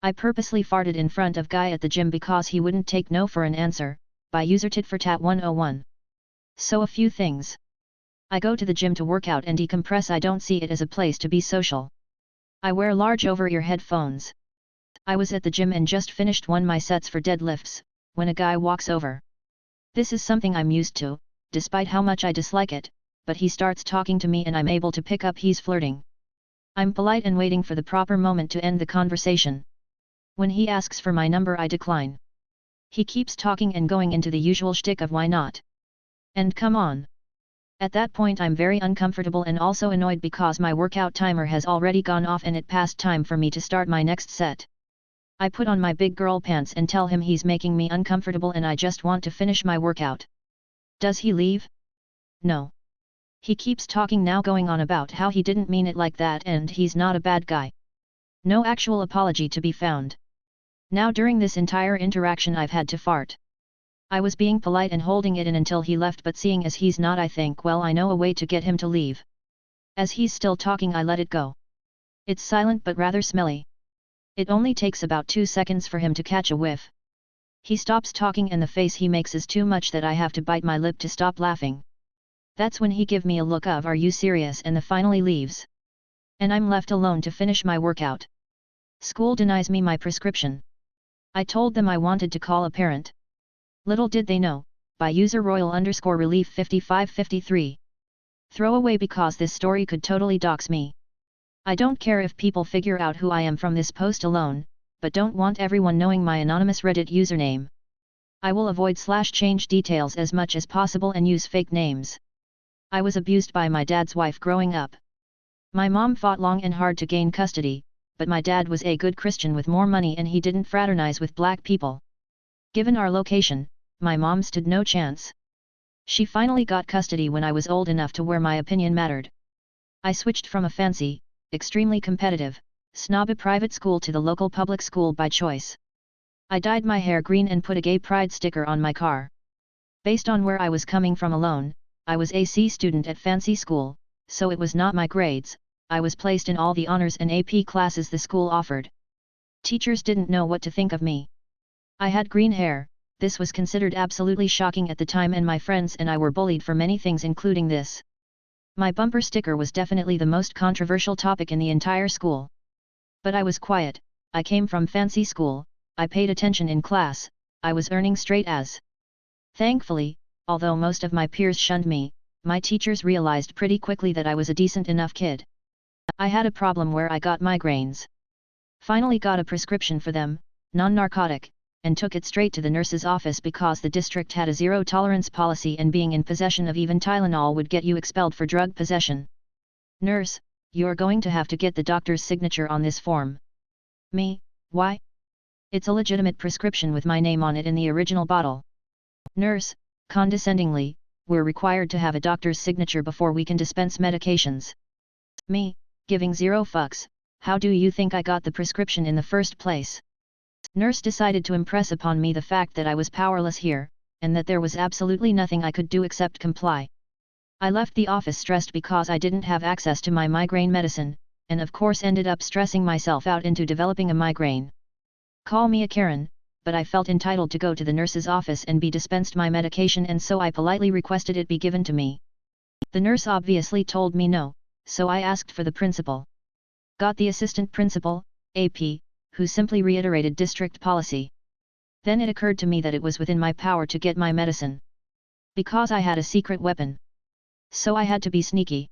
I purposely farted in front of guy at the gym because he wouldn't take no for an answer, by user tit for tat 101. So a few things. I go to the gym to work out and decompress. I don't see it as a place to be social. I wear large over-ear headphones. I was at the gym and just finished one my sets for deadlifts, when a guy walks over. This is something I'm used to, despite how much I dislike it, but he starts talking to me and I'm able to pick up he's flirting. I'm polite and waiting for the proper moment to end the conversation. When he asks for my number I decline. He keeps talking and going into the usual shtick of why not? And come on. At that point I'm very uncomfortable and also annoyed because my workout timer has already gone off and it passed time for me to start my next set. I put on my big girl pants and tell him he's making me uncomfortable and I just want to finish my workout. Does he leave? No. He keeps talking now, going on about how he didn't mean it like that and he's not a bad guy. No actual apology to be found. Now during this entire interaction I've had to fart. I was being polite and holding it in until he left, but seeing as he's not I think well I know a way to get him to leave. As he's still talking I let it go. It's silent but rather smelly. It only takes about 2 seconds for him to catch a whiff. He stops talking and the face he makes is too much that I have to bite my lip to stop laughing. That's when he give me a look of are you serious and the finally leaves. And I'm left alone to finish my workout. School denies me my prescription. I told them I wanted to call a parent. Little did they know, by user royal_relief 5553. Throw away because this story could totally dox me. I don't care if people figure out who I am from this post alone, but don't want everyone knowing my anonymous Reddit username. I will avoid /change details as much as possible and use fake names. I was abused by my dad's wife growing up. My mom fought long and hard to gain custody, but my dad was a good Christian with more money and he didn't fraternize with black people. Given our location, my mom stood no chance. She finally got custody when I was old enough to where my opinion mattered. I switched from a fancy, extremely competitive, snobby private school to the local public school by choice. I dyed my hair green and put a gay pride sticker on my car. Based on where I was coming from alone, I was a C student at fancy school, so it was not my grades, I was placed in all the honors and AP classes the school offered. Teachers didn't know what to think of me. I had green hair. This was considered absolutely shocking at the time and my friends and I were bullied for many things including this. My bumper sticker was definitely the most controversial topic in the entire school. But I was quiet, I came from fancy school, I paid attention in class, I was earning straight A's. Thankfully, although most of my peers shunned me, my teachers realized pretty quickly that I was a decent enough kid. I had a problem where I got migraines. Finally got a prescription for them, non-narcotic, and took it straight to the nurse's office because the district had a zero-tolerance policy and being in possession of even Tylenol would get you expelled for drug possession. Nurse, you're going to have to get the doctor's signature on this form. Me, why? It's a legitimate prescription with my name on it in the original bottle. Nurse, condescendingly, we're required to have a doctor's signature before we can dispense medications. Me, giving zero fucks, how do you think I got the prescription in the first place? Nurse decided to impress upon me the fact that I was powerless here, and that there was absolutely nothing I could do except comply. I left the office stressed because I didn't have access to my migraine medicine, and of course ended up stressing myself out into developing a migraine. Call me a Karen, but I felt entitled to go to the nurse's office and be dispensed my medication and so I politely requested it be given to me. The nurse obviously told me no, so I asked for the principal. Got the assistant principal, AP, who simply reiterated district policy. Then it occurred to me that it was within my power to get my medicine. Because I had a secret weapon. So I had to be sneaky.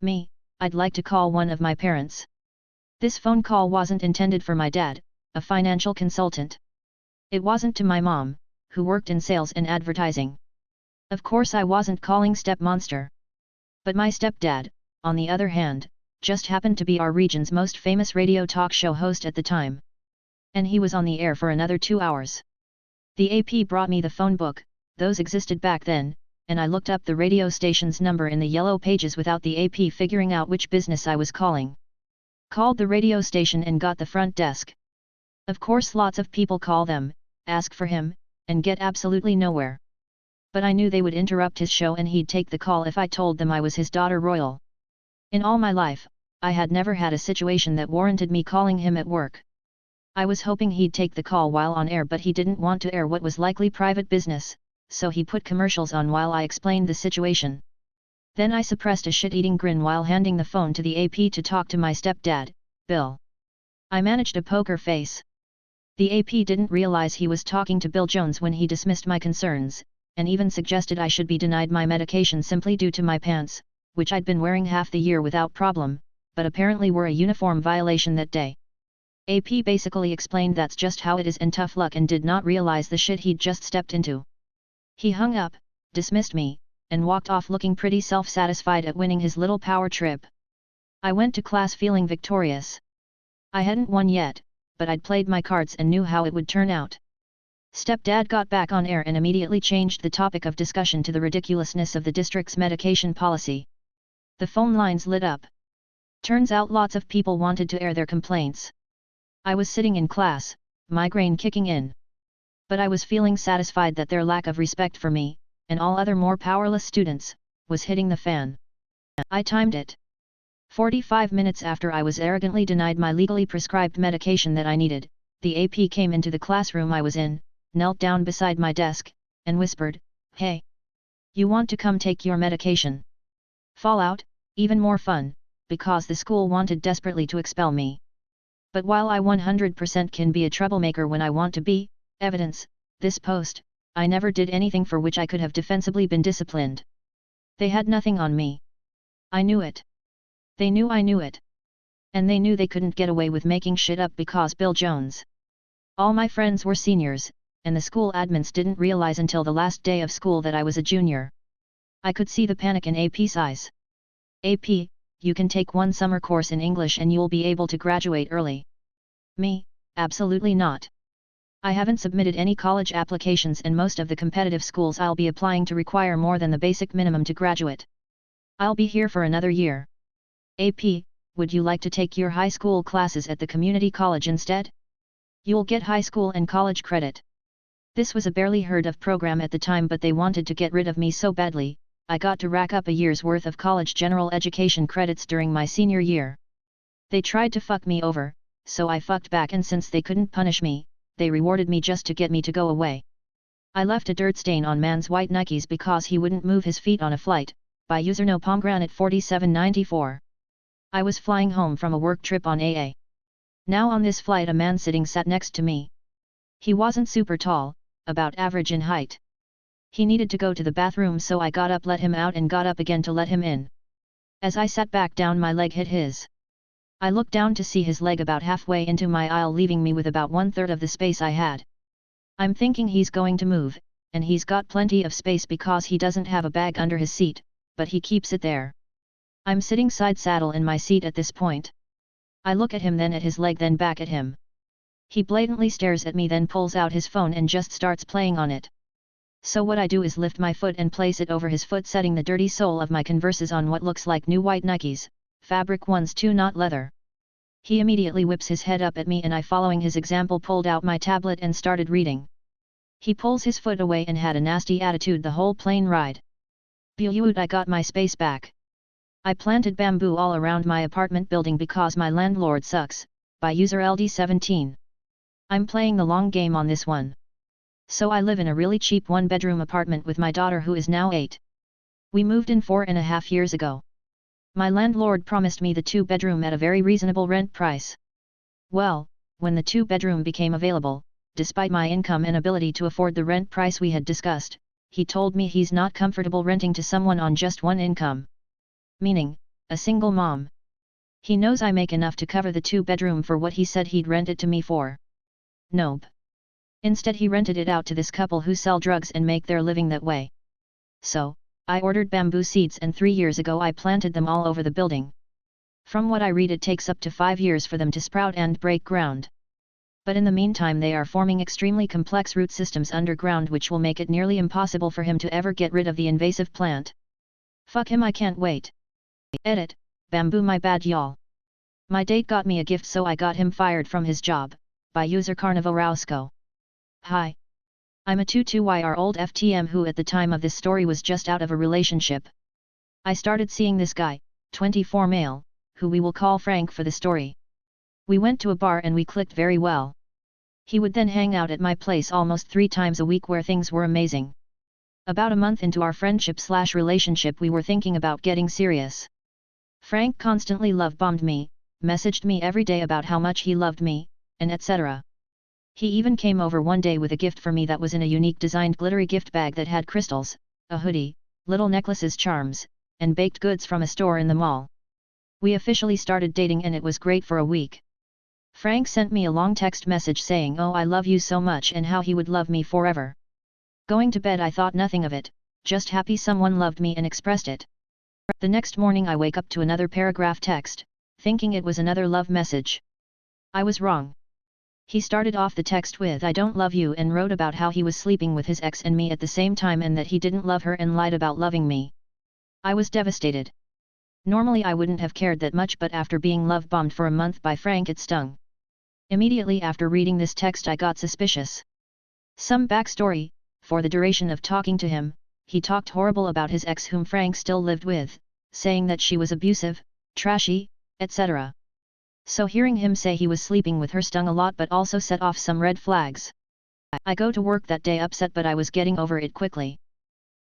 Me, I'd like to call one of my parents. This phone call wasn't intended for my dad, a financial consultant. It wasn't to my mom, who worked in sales and advertising. Of course I wasn't calling stepmonster. But my stepdad, on the other hand, just happened to be our region's most famous radio talk show host at the time. And he was on the air for another 2 hours. The AP brought me the phone book, those existed back then, and I looked up the radio station's number in the yellow pages without the AP figuring out which business I was calling. Called the radio station and got the front desk. Of course lots of people call them, ask for him, and get absolutely nowhere. But I knew they would interrupt his show and he'd take the call if I told them I was his daughter Royal. In all my life, I had never had a situation that warranted me calling him at work. I was hoping he'd take the call while on air, but he didn't want to air what was likely private business, so he put commercials on while I explained the situation. Then I suppressed a shit-eating grin while handing the phone to the AP to talk to my stepdad, Bill. I managed a poker face. The AP didn't realize he was talking to Bill Jones when he dismissed my concerns, and even suggested I should be denied my medication simply due to my pants, which I'd been wearing half the year without problem, but apparently were a uniform violation that day. AP basically explained that's just how it is and tough luck, and did not realize the shit he'd just stepped into. He hung up, dismissed me, and walked off looking pretty self-satisfied at winning his little power trip. I went to class feeling victorious. I hadn't won yet, but I'd played my cards and knew how it would turn out. Stepdad got back on air and immediately changed the topic of discussion to the ridiculousness of the district's medication policy. The phone lines lit up. Turns out lots of people wanted to air their complaints. I was sitting in class, migraine kicking in. But I was feeling satisfied that their lack of respect for me, and all other more powerless students, was hitting the fan. I timed it. 45 minutes after I was arrogantly denied my legally prescribed medication that I needed, the AP came into the classroom I was in, knelt down beside my desk, and whispered, "Hey! You want to come take your medication?" Fallout, even more fun, because the school wanted desperately to expel me. But while I 100% can be a troublemaker when I want to be, evidence, this post, I never did anything for which I could have defensibly been disciplined. They had nothing on me. I knew it. They knew I knew it. And they knew they couldn't get away with making shit up because Bill Jones. All my friends were seniors, and the school admins didn't realize until the last day of school that I was a junior. I could see the panic in AP's eyes. "AP, you can take one summer course in English and you'll be able to graduate early." Me, absolutely not. I haven't submitted any college applications, and most of the competitive schools I'll be applying to require more than the basic minimum to graduate. I'll be here for another year. "AP, would you like to take your high school classes at the community college instead? You'll get high school and college credit." This was a barely heard of program at the time, but they wanted to get rid of me so badly, I got to rack up a year's worth of college general education credits during my senior year. They tried to fuck me over, so I fucked back, and since they couldn't punish me, they rewarded me just to get me to go away. I left a dirt stain on man's white Nikes because he wouldn't move his feet on a flight, by user no pomegranate 4794. I was flying home from a work trip on AA. Now on this flight a man sitting sat next to me. He wasn't super tall, about average in height. He needed to go to the bathroom, so I got up, let him out, and got up again to let him in. As I sat back down, my leg hit his. I looked down to see his leg about halfway into my aisle, leaving me with about 1/3 of the space I had. I'm thinking he's going to move, and he's got plenty of space because he doesn't have a bag under his seat, but he keeps it there. I'm sitting side saddle in my seat at this point. I look at him, then at his leg, then back at him. He blatantly stares at me, then pulls out his phone and just starts playing on it. So what I do is lift my foot and place it over his foot, setting the dirty sole of my Converses on what looks like new white Nikes, fabric ones too, not leather. He immediately whips his head up at me, and I, following his example, pulled out my tablet and started reading. He pulls his foot away and had a nasty attitude the whole plane ride. Beaut, I got my space back. I planted bamboo all around my apartment building because my landlord sucks, by user LD17. I'm playing the long game on this one. So I live in a really cheap 1-bedroom apartment with my daughter, who is now 8. We moved in 4.5 years ago. My landlord promised me the 2-bedroom at a very reasonable rent price. Well, when the 2-bedroom became available, despite my income and ability to afford the rent price we had discussed, he told me he's not comfortable renting to someone on just one income. Meaning, a single mom. He knows I make enough to cover the 2-bedroom for what he said he'd rent it to me for. Nope. Instead, he rented it out to this couple who sell drugs and make their living that way. So, I ordered bamboo seeds, and 3 years ago I planted them all over the building. From what I read, it takes up to 5 years for them to sprout and break ground. But in the meantime they are forming extremely complex root systems underground, which will make it nearly impossible for him to ever get rid of the invasive plant. Fuck him, I can't wait. Edit, bamboo, my bad y'all. My date got me a gift, so I got him fired from his job, by user Carnivorowsko. Hi. I'm a 22-year-old FTM who at the time of this story was just out of a relationship. I started seeing this guy, 24 male, who we will call Frank for the story. We went to a bar and we clicked very well. He would then hang out at my place almost 3 times a week where things were amazing. About a month into our friendship/relationship we were thinking about getting serious. Frank constantly love-bombed me, messaged me every day about how much he loved me, and etc. He even came over one day with a gift for me that was in a unique designed glittery gift bag that had crystals, a hoodie, little necklaces, charms, and baked goods from a store in the mall. We officially started dating and it was great for a week. Frank sent me a long text message saying, "Oh, I love you so much," and how he would love me forever. Going to bed I thought nothing of it, just happy someone loved me and expressed it. The next morning I wake up to another paragraph text, thinking it was another love message. I was wrong. He started off the text with "I don't love you" and wrote about how he was sleeping with his ex and me at the same time and that he didn't love her and lied about loving me. I was devastated. Normally I wouldn't have cared that much, but after being love-bombed for a month by Frank it stung. Immediately after reading this text I got suspicious. Some backstory: for the duration of talking to him, he talked horrible about his ex whom Frank still lived with, saying that she was abusive, trashy, etc. So hearing him say he was sleeping with her stung a lot but also set off some red flags. I go to work that day upset, but I was getting over it quickly.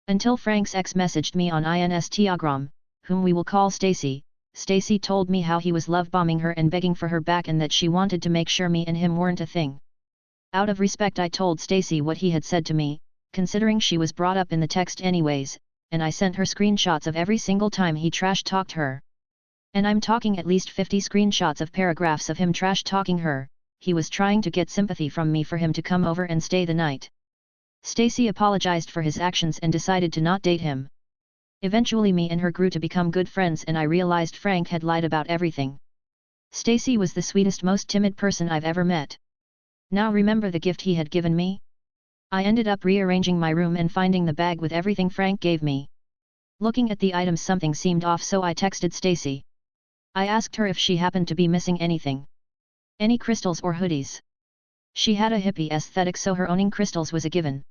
Until Frank's ex messaged me on Instagram, whom we will call Stacy. Stacy told me how he was love-bombing her and begging for her back and that she wanted to make sure me and him weren't a thing. Out of respect I told Stacy what he had said to me, considering she was brought up in the text anyways, and I sent her screenshots of every single time he trash-talked her. And I'm talking at least 50 screenshots of paragraphs of him trash-talking her. He was trying to get sympathy from me for him to come over and stay the night. Stacy apologized for his actions and decided to not date him. Eventually me and her grew to become good friends and I realized Frank had lied about everything. Stacy was the sweetest, most timid person I've ever met. Now remember the gift he had given me? I ended up rearranging my room and finding the bag with everything Frank gave me. Looking at the items something seemed off, so I texted Stacy. I asked her if she happened to be missing anything. Any crystals or hoodies. She had a hippie aesthetic, so her owning crystals was a given.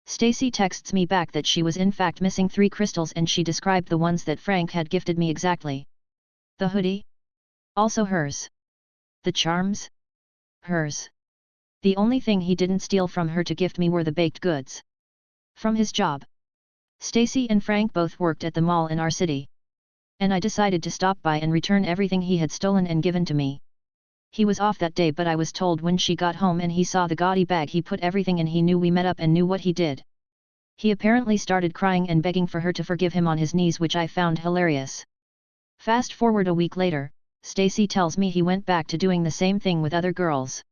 Stacy texts me back that she was in fact missing 3 crystals and she described the ones that Frank had gifted me exactly. The hoodie? Also hers. The charms? Hers. The only thing he didn't steal from her to gift me were the baked goods. From his job. Stacy and Frank both worked at the mall in our city. And I decided to stop by and return everything he had stolen and given to me. He was off that day, but I was told when she got home and he saw the gaudy bag he put everything in. He knew we met up and knew what he did. He apparently started crying and begging for her to forgive him on his knees, which I found hilarious. Fast forward a week later, Stacy tells me he went back to doing the same thing with other girls.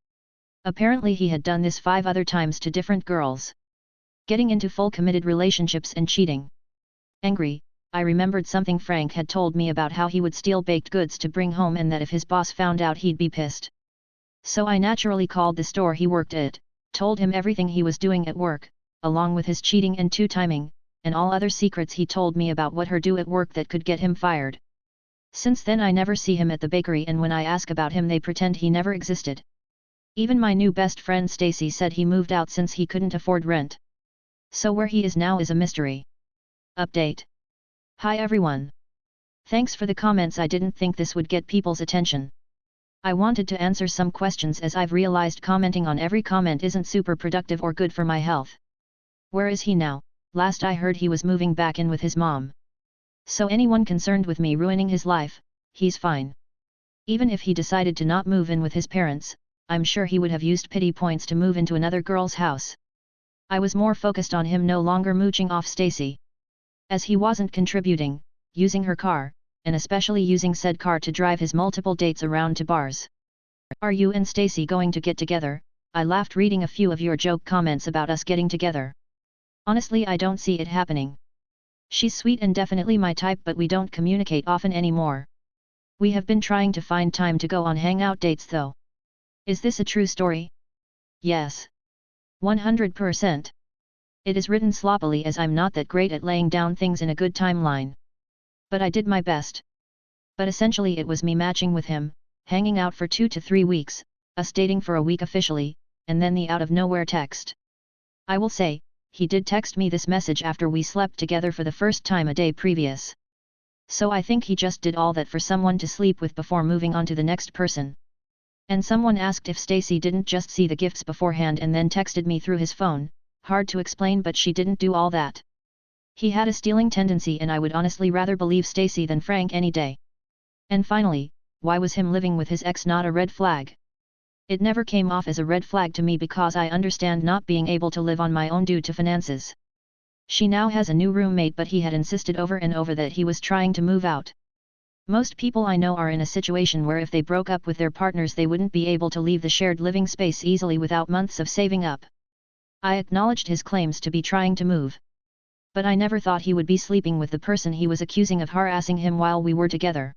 Apparently he had done this 5 other times to different girls. Getting into full committed relationships and cheating. Angry, I remembered something Frank had told me about how he would steal baked goods to bring home and that if his boss found out he'd be pissed. So I naturally called the store he worked at, told him everything he was doing at work, along with his cheating and 2-timing, and all other secrets he told me about what her do at work that could get him fired. Since then I never see him at the bakery, and when I ask about him they pretend he never existed. Even my new best friend Stacy said he moved out since he couldn't afford rent. So where he is now is a mystery. Update. Hi everyone. Thanks for the comments. I didn't think this would get people's attention. I wanted to answer some questions as I've realized commenting on every comment isn't super productive or good for my health. Where is he now? Last I heard he was moving back in with his mom. So anyone concerned with me ruining his life, he's fine. Even if he decided to not move in with his parents, I'm sure he would have used pity points to move into another girl's house. I was more focused on him no longer mooching off Stacy. As he wasn't contributing, using her car, and especially using said car to drive his multiple dates around to bars. Are you and Stacy going to get together? I laughed reading a few of your joke comments about us getting together. Honestly, I don't see it happening. She's sweet and definitely my type, but we don't communicate often anymore. We have been trying to find time to go on hangout dates though. Is this a true story? Yes. 100%. It is written sloppily as I'm not that great at laying down things in a good timeline. But I did my best. But essentially it was me matching with him, hanging out for 2 to 3 weeks, us dating for a week officially, and then the out of nowhere text. I will say, he did text me this message after we slept together for the first time a day previous. So I think he just did all that for someone to sleep with before moving on to the next person. And someone asked if Stacy didn't just see the gifts beforehand and then texted me through his phone. Hard to explain, but she didn't do all that. He had a stealing tendency and I would honestly rather believe Stacy than Frank any day. And finally, why was him living with his ex not a red flag? It never came off as a red flag to me because I understand not being able to live on my own due to finances. She now has a new roommate, but he had insisted over and over that he was trying to move out. Most people I know are in a situation where if they broke up with their partners they wouldn't be able to leave the shared living space easily without months of saving up. I acknowledged his claims to be trying to move. But I never thought he would be sleeping with the person he was accusing of harassing him while we were together.